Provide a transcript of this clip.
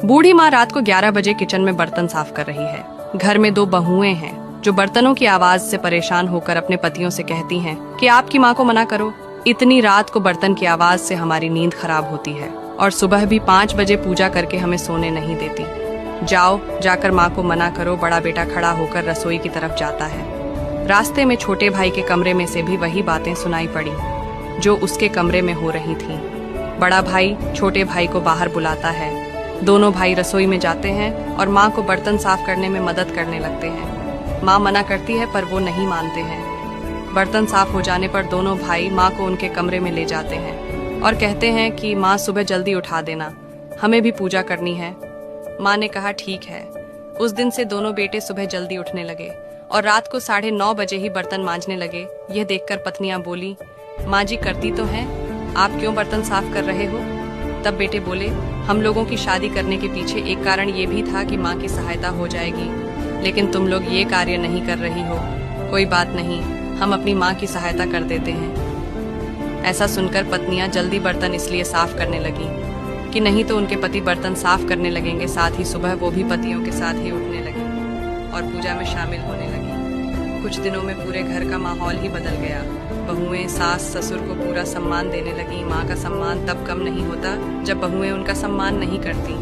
बूढ़ी माँ रात को 11 बजे किचन में बर्तन साफ कर रही है। घर में 2 बहुएं हैं जो बर्तनों की आवाज से परेशान होकर अपने पतियों से कहती हैं कि आपकी माँ को मना करो, इतनी रात को बर्तन की आवाज से हमारी नींद खराब होती है और सुबह भी 5 बजे पूजा करके हमें सोने नहीं देती। जाओ, जाकर माँ को मना करो। बड़ा बेटा खड़ा होकर रसोई की तरफ जाता है। रास्ते में छोटे भाई के कमरे में से भी वही बातें सुनाई पड़ी जो उसके कमरे में हो रही थीं। बड़ा भाई छोटे भाई को बाहर बुलाता है। दोनों भाई रसोई में जाते हैं और माँ को बर्तन साफ करने में मदद करने लगते हैं। माँ मना करती है पर वो नहीं मानते हैं। बर्तन साफ हो जाने पर दोनों भाई माँ को उनके कमरे में ले जाते हैं और कहते हैं कि माँ सुबह जल्दी उठा देना, हमें भी पूजा करनी है। माँ ने कहा ठीक है। उस दिन से दोनों बेटे सुबह जल्दी उठने लगे और रात को 9:30 बजे ही बर्तन मांजने लगे। यह देखकर पत्नियां बोली, माँ जी करती तो हैं, आप क्यों बर्तन साफ कर रहे हो? तब बेटे बोले, हम लोगों की शादी करने के पीछे एक कारण ये भी था कि माँ की सहायता हो जाएगी, लेकिन तुम लोग ये कार्य नहीं कर रही हो। कोई बात नहीं, हम अपनी माँ की सहायता कर देते हैं। ऐसा सुनकर पत्नियां जल्दी बर्तन इसलिए साफ करने लगी कि नहीं तो उनके पति बर्तन साफ करने लगेंगे। साथ ही सुबह वो भी पतियों के साथ ही उठने लगी और पूजा में शामिल होने लगी। कुछ दिनों में पूरे घर का माहौल ही बदल गया। बहुएं सास ससुर को पूरा सम्मान देने लगी। माँ का सम्मान तब कम नहीं होता जब बहुएं उनका सम्मान नहीं करती।